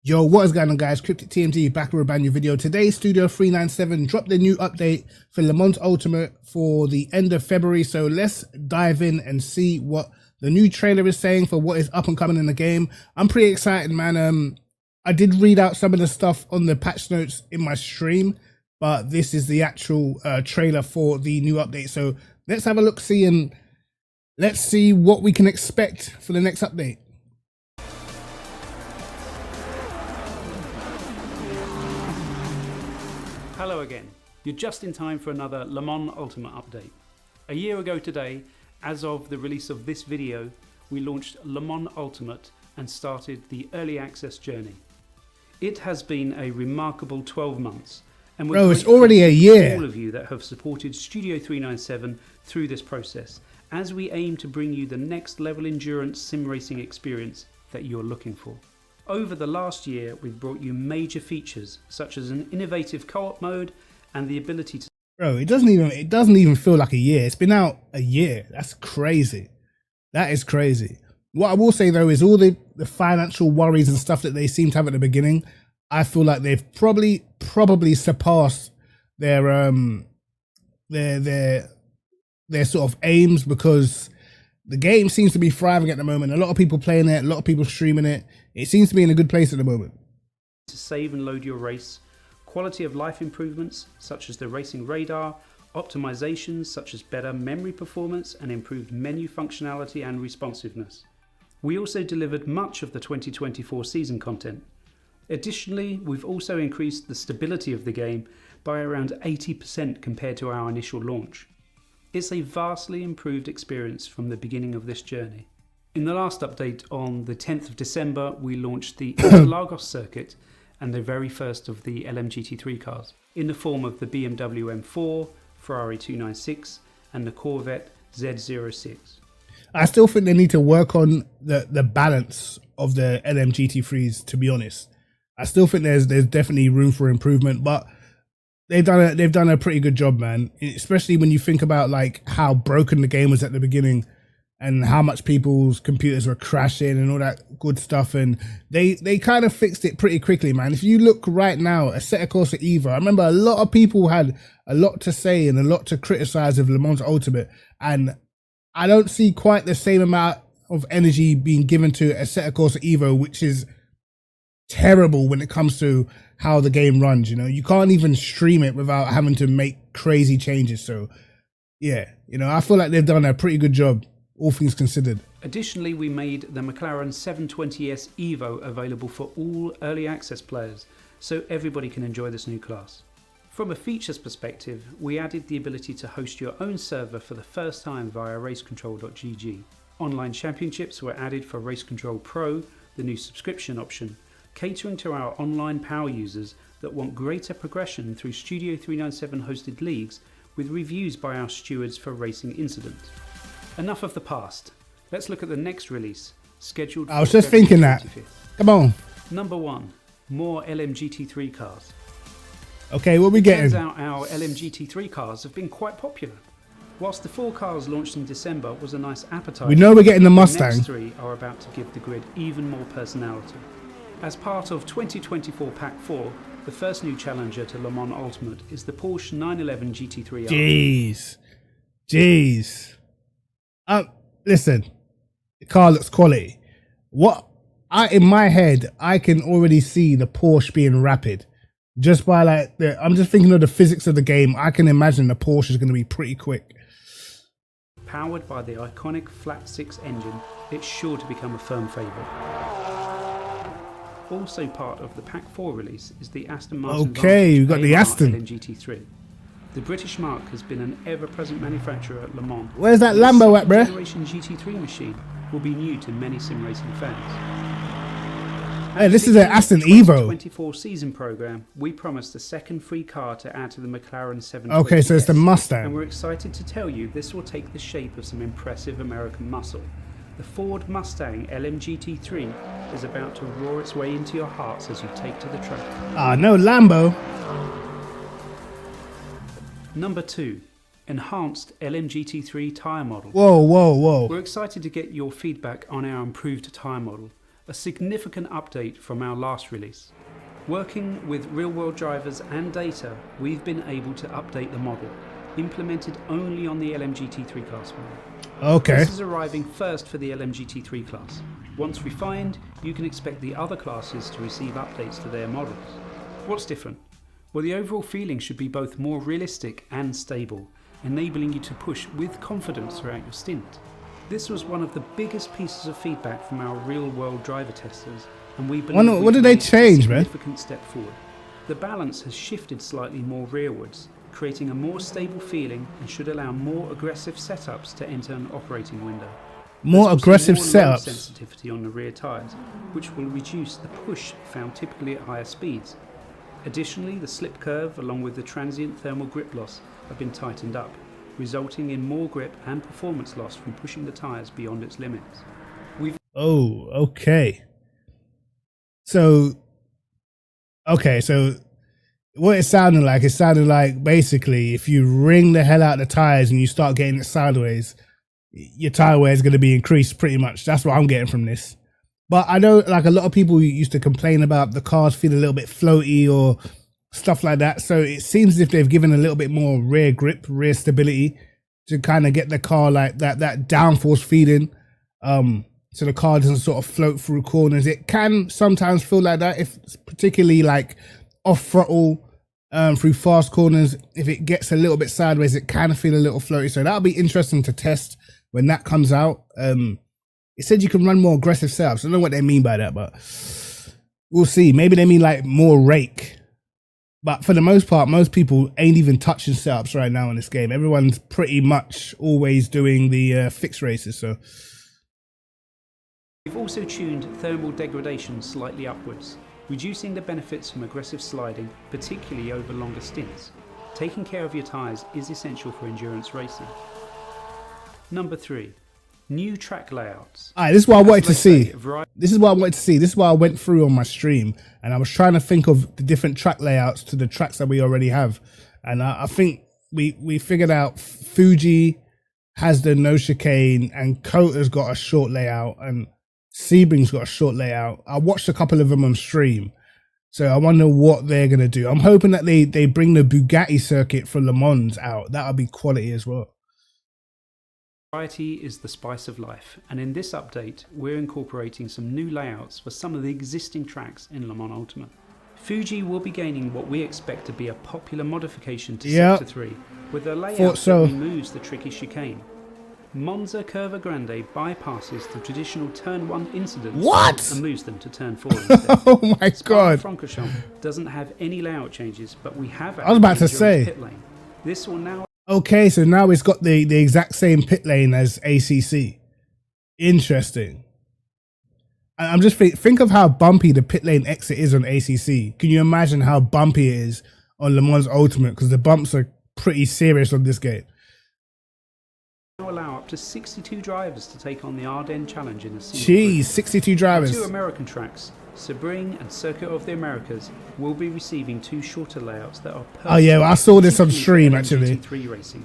Yo, what is going on, guys? Cryptic TMT back with a brand new video. Today, Studio 397 dropped the new update for Le Mans Ultimate for the end of February. So let's dive in and see what the new trailer is saying for what is up and coming in the game. I'm pretty excited, man. I did read out some of the stuff on the patch notes in my stream, but this is the actual trailer for the new update. So let's have a look, see, and let's see what we can expect for the next update. Hello again. You're just in time for another Le Mans Ultimate update. A year ago today, as of the release of this video, we launched Le Mans Ultimate and started the early access journey. It has been a remarkable 12 months, and we're it's already a year. All of you that have supported Studio 397 through this process, as we aim to bring you the next level endurance sim racing experience that you're looking for. Over the last year, we've brought you major features such as an innovative co-op mode and the ability to... Bro, it doesn't even feel like a year. It's been out a year. That's crazy. That is crazy. What I will say though is all the financial worries and stuff that they seem to have at the beginning, I feel like they've probably surpassed their sort of aims, because the game seems to be thriving at the moment. A lot of people playing it, a lot of people streaming it. It seems to be in a good place at the moment. To save and load your race, quality of life improvements such as the racing radar, optimizations such as better memory performance and improved menu functionality and responsiveness. We also delivered much of the 2024 season content. Additionally, we've also increased the stability of the game by around 80% compared to our initial launch. It's a vastly improved experience from the beginning of this journey. In the last update on the 10th of December, we launched the Lagos circuit and the very first of the LMGT3 cars in the form of the BMW M4, Ferrari 296 and the Corvette Z06. I still think they need to work on the balance of the LMGT3s, to be honest. I still think there's definitely room for improvement, but they've done a pretty good job, man. Especially when you think about like how broken the game was at the beginning and how much people's computers were crashing and all that good stuff, and they kind of fixed it pretty quickly, man. If you look right now, Assetto Corsa Evo, I remember a lot of people had a lot to say and a lot to criticize of Le Mans Ultimate, and I don't see quite the same amount of energy being given to Assetto Corsa Evo, which is terrible when it comes to how the game runs. You know, you can't even stream it without having to make crazy changes. So yeah, you know, I feel like they've done a pretty good job, all things considered. Additionally, we made the McLaren 720S Evo available for all early access players, so everybody can enjoy this new class. From a features perspective, we added the ability to host your own server for the first time via racecontrol.gg. Online championships were added for Race Control Pro, the new subscription option, catering to our online power users that want greater progression through Studio 397 hosted leagues with reviews by our stewards for racing incidents. Enough of the past. Let's look at the next release, scheduled for I was just thinking that. 25th. Come on. Number 1. More LMGT3 cars. Okay, what we getting? Turns out our LMGT3 cars have been quite popular. Whilst the 4 cars launched in December was a nice appetizer, We know we're getting the Mustang. The next 3 are about to give the grid even more personality. As part of 2024 Pack 4, the first new challenger to Le Mans Ultimate is the Porsche 911 GT3R. Jeez. Listen, the car looks quality. In my head, I can already see the Porsche being rapid. Just by I'm just thinking of the physics of the game. I can imagine the Porsche is going to be pretty quick. Powered by the iconic flat 6 engine, it's sure to become a firm favourite. Also part of the Pack 4 release is the Aston Martin. Okay, we've got the Aston LMGT3. The British mark has been an ever-present manufacturer at Le Mans. Where's that Lambo at, bruh? The generation GT3 machine will be new to many sim racing fans. Hey, this is an Aston Evo. 24 season program. We promised a second free car to add to the McLaren 720S. Okay, so it's the Mustang. And we're excited to tell you this will take the shape of some impressive American muscle. The Ford Mustang LMGT3 is about to roar its way into your hearts as you take to the track. Ah, no Lambo. Number 2. Enhanced LMGT3 tyre model. Whoa. We're excited to get your feedback on our improved tyre model. a significant update from our last release. Working with real-world drivers and data, we've been able to update the model, implemented only on the LMGT3 class model. Okay. This is arriving first for the LMGT3 class. Once refined, you can expect the other classes to receive updates to their models. What's different? Well, the overall feeling should be both more realistic and stable, enabling you to push with confidence throughout your stint. This was one of the biggest pieces of feedback from our real-world driver testers, and we believe what did they change, man? A significant step forward. The balance has shifted slightly more rearwards, creating a more stable feeling and should allow more aggressive setups to enter an operating window. More aggressive There's also more load setups. sensitivity on the rear tyres, which will reduce the push found typically at higher speeds. Additionally, the slip curve along with the transient thermal grip loss have been tightened up, resulting in more grip and performance loss from pushing the tyres beyond its limits. Oh, okay. So what it sounded like basically if you wring the hell out of the tires and you start getting it sideways, your tire wear is going to be increased pretty much. That's what I'm getting from this. But I know like a lot of people used to complain about the cars feeling a little bit floaty or stuff like that. So it seems as if they've given a little bit more rear grip, rear stability to kind of get the car like that downforce feeling. So the car doesn't sort of float through corners. It can sometimes feel like that if it's particularly like off throttle through fast corners. If it gets a little bit sideways, it can feel a little floaty. So that'll be interesting to test when that comes out. It said you can run more aggressive setups. I don't know what they mean by that, but we'll see. Maybe they mean like more rake. But for the most part, most people ain't even touching setups right now in this game. Everyone's pretty much always doing the fixed races. So We've also tuned thermal degradation slightly upwards, reducing the benefits from aggressive sliding, particularly over longer stints. Taking care of your tyres is essential for endurance racing. Number 3. New track layouts. All right, this is what I wanted to see. This is what I wanted to see. This is what I went through on my stream, and I was trying to think of the different track layouts to the tracks that we already have. And I think we figured out Fuji has the no chicane, and Kota's got a short layout, and Sebring's got a short layout. I watched a couple of them on stream, so I wonder what they're gonna do. I'm hoping that they bring the Bugatti circuit for Le Mans out. That'll be quality as well. Variety is the spice of life, and in this update we're incorporating some new layouts for some of the existing tracks in Le Mans Ultimate. Fuji will be gaining what we expect to be a popular modification to Sector 3, with a layout that removes the tricky chicane. Monza Curva Grande bypasses the traditional Turn 1 incidents and moves them to Turn 4 instead. Oh my god! Francorchamps doesn't have any layout changes, but we have I was about to say pit lane. This will now. Okay, so now it's got the exact same pit lane as ACC. Interesting. I'm just think of how bumpy the pit lane exit is on ACC. Can you imagine how bumpy it is on Le Mans Ultimate? Because the bumps are pretty serious on this game. Allow up to 62 drivers to take on the Ardennes Challenge in a single group. 62 drivers. 2 American tracks, Sebring and Circuit of the Americas, will be receiving 2 shorter layouts that are perfect. Oh yeah, I saw this on stream actually. Racing.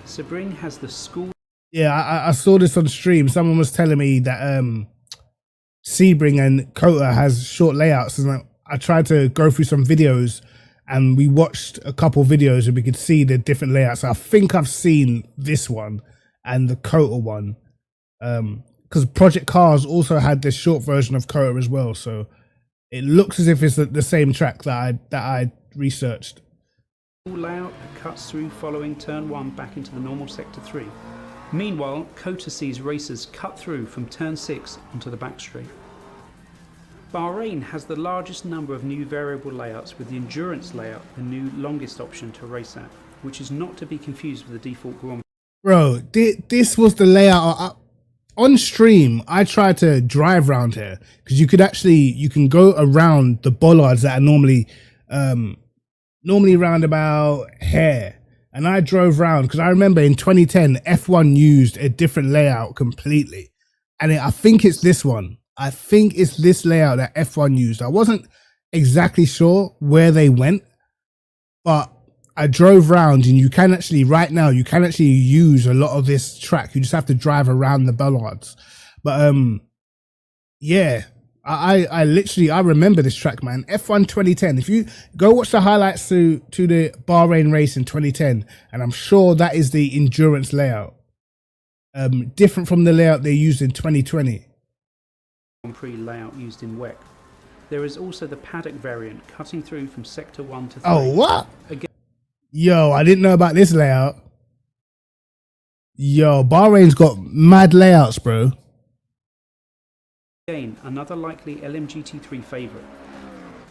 Sebring has the school. Yeah, I saw this on stream. Someone was telling me that Sebring and Kota has short layouts, and I tried to go through some videos, and we watched a couple videos, and we could see the different layouts. I think I've seen this one and the Kota one, because Project Cars also had this short version of Kota as well. So it looks as if it's the same track that I researched. Layout that cuts through following Turn 1 back into the normal Sector 3. Meanwhile, Kota sees racers cut through from Turn 6 onto the back straight. Bahrain has the largest number of new variable layouts, with the endurance layout the new longest option to race at, which is not to be confused with the default Grand. Bro, this was the layout. On stream, I tried to drive around here because you can go around the bollards that are normally round about here. And I drove around because I remember in 2010, F1 used a different layout completely. And I think it's this one. I think it's this layout that F1 used. I wasn't exactly sure where they went, but I drove around, and you can actually use a lot of this track. You just have to drive around the bollards. But yeah, I literally, I remember this track, man. F1 2010. If you go watch the highlights to the Bahrain race in 2010, and I'm sure that is the endurance layout. Different from the layout they used in 2020. Grand Prix layout used in WEC. There is also the paddock variant cutting through from sector 1 to 3. Oh, what? Again, Yo, I didn't know about this layout. Yo, Bahrain's got mad layouts, bro. Again, another likely LMGT3 favourite.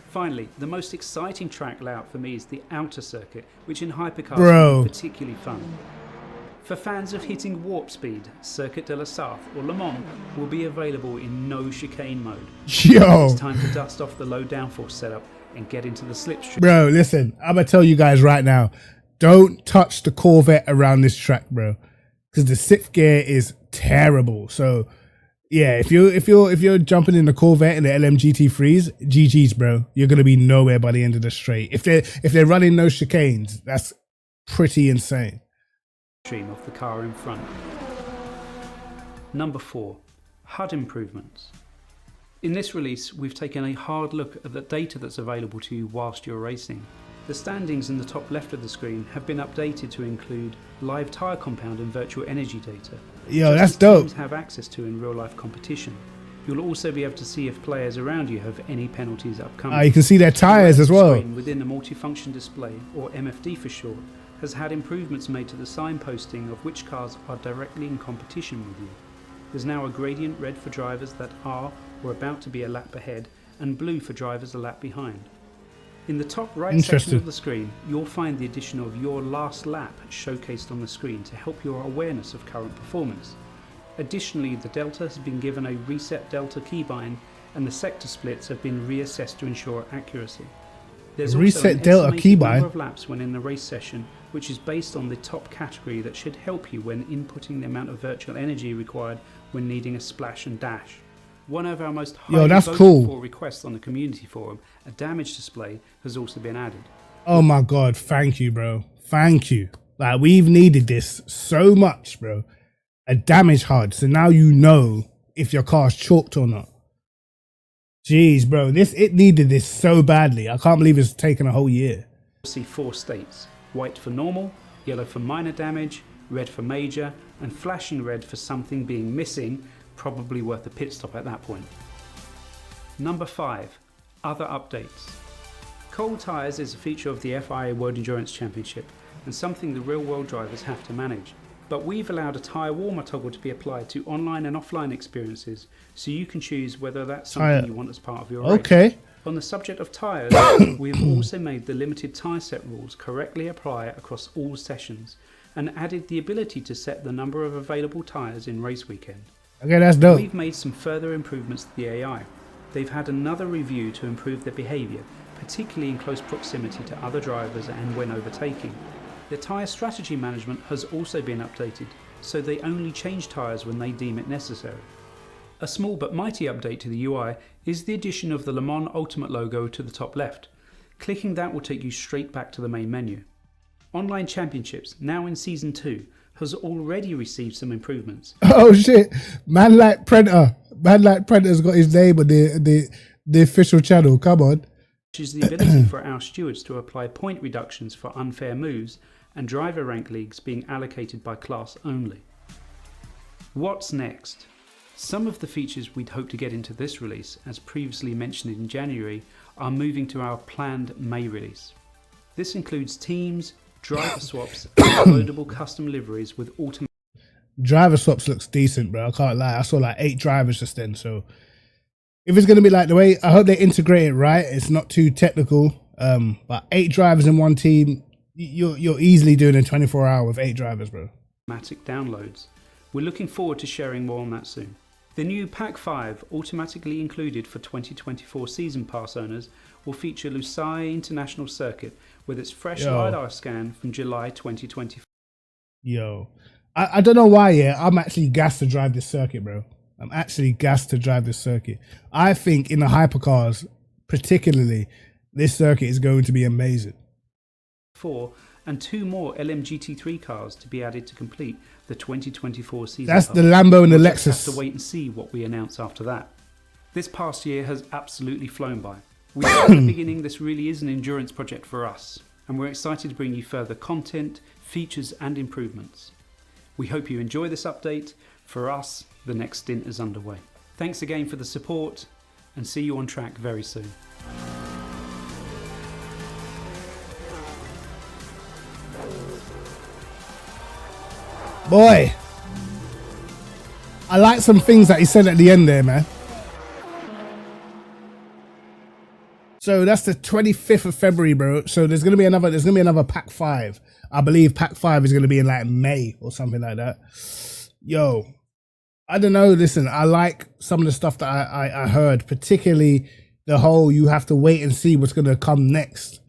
Finally, the most exciting track layout for me is the outer circuit, which in hypercars is particularly fun. For fans of hitting warp speed, Circuit de la Sarthe or Le Mans will be available in no chicane mode. Yo, it's time to dust off the low downforce setup and get into the slipstream. Bro, listen, I'm gonna tell you guys right now, don't touch the Corvette around this track, bro, because the 6th gear is terrible. So yeah, if you're jumping in the Corvette and the LMGT3s, GG's, bro. You're gonna be nowhere by the end of the straight. If they're running no chicanes, that's pretty insane. Of the car in front. Number 4, HUD improvements. In this release, we've taken a hard look at the data that's available to you whilst you're racing. The standings in the top left of the screen have been updated to include live tyre compound and virtual energy data. Yo, that's dope. Teams have access to in real life competition. You'll also be able to see if players around you have any penalties upcoming. You can see their tyres as well. Within the multifunction display, or MFD for short, has had improvements made to the signposting of which cars are directly in competition with you. There's now a gradient red for drivers that are or about to be a lap ahead, and blue for drivers a lap behind. In the top right section of the screen, you'll find the addition of your last lap showcased on the screen to help your awareness of current performance. Additionally, the delta has been given a reset delta keybind, and the sector splits have been reassessed to ensure accuracy. There's also an estimated number of laps when in the race session, which is based on the top category that should help you when inputting the amount of virtual energy required when needing a splash and dash. One of our most highly voted for requests on the community forum, a damage display, has also been added. Oh my god, thank you, bro. Thank you. Like, we've needed this so much, bro. A damage HUD, so now you know if your car's chalked or not. Jeez, bro, it needed this so badly. I can't believe it's taken a whole year. See 4 states: white for normal, yellow for minor damage, red for major, and flashing red for something being missing, probably worth a pit stop at that point. Number 5, other updates. Cold tyres is a feature of the FIA World Endurance Championship and something the real world drivers have to manage. But we've allowed a tyre warmer toggle to be applied to online and offline experiences, so you can choose whether that's something you want as part of your race. Okay. On the subject of tyres, we have also made the limited tyre set rules correctly apply across all sessions, and added the ability to set the number of available tyres in race weekend. Okay, that's dope. We've made some further improvements to the AI. They've had another review to improve their behaviour, particularly in close proximity to other drivers and when overtaking. The tyre strategy management has also been updated, so they only change tyres when they deem it necessary. A small but mighty update to the UI is the addition of the Le Mans Ultimate logo to the top left. Clicking that will take you straight back to the main menu. Online Championships, now in Season 2, has already received some improvements. Oh shit, Man Like Predator's got his name on the official channel, come on. Which is the ability for our stewards to apply point reductions for unfair moves, and driver rank leagues being allocated by class only. What's next? Some of the features we'd hope to get into this release, as previously mentioned in January, are moving to our planned May release. This includes teams, driver swaps, and loadable custom liveries with automatic. Driver swaps looks decent, bro. I can't lie. I saw like 8 drivers just then, so if it's gonna be like the way, I hope they integrate it right. It's not too technical. But 8 drivers in one team, you're easily doing a 24-hour with 8 drivers, bro. Automatic downloads. We're looking forward to sharing more on that soon. The new Pack 5, automatically included for 2024 Season Pass owners, will feature Lusail International Circuit with its fresh LiDAR scan from July 2024. Yo, I don't know why, I'm actually gassed to drive this circuit, bro. I'm actually gassed to drive this circuit. I think in the hypercars, particularly, this circuit is going to be amazing. 4 and 2 more LMGT3 cars to be added to complete the 2024 season. That's the Lambo and the Lexus. Have to wait and see what we announce after that. This past year has absolutely flown by. We said at the beginning this really is an endurance project for us, and we're excited to bring you further content, features and improvements. We hope you enjoy this update. For us, the next stint is underway. Thanks again for the support, and see you on track very soon. Boy, I like some things that he said at the end there, man. So that's the 25th of February, bro. So there's gonna be another pack 5. I believe pack 5 is gonna be in like May or something like that. Yo, I don't know. Listen, I like some of the stuff that I heard, particularly the whole you have to wait and see what's gonna come next.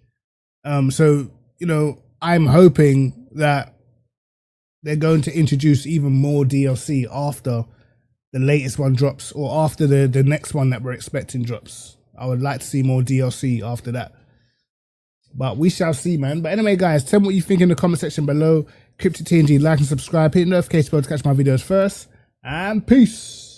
So you know, I'm hoping that they're going to introduce even more DLC after the latest one drops, or after the next one that we're expecting drops. I would like to see more DLC after that, but we shall see, man. But anyway, guys, tell me what you think in the comment section below. CryptoTNG, like and subscribe, hit the notification bell to catch my videos first, and peace.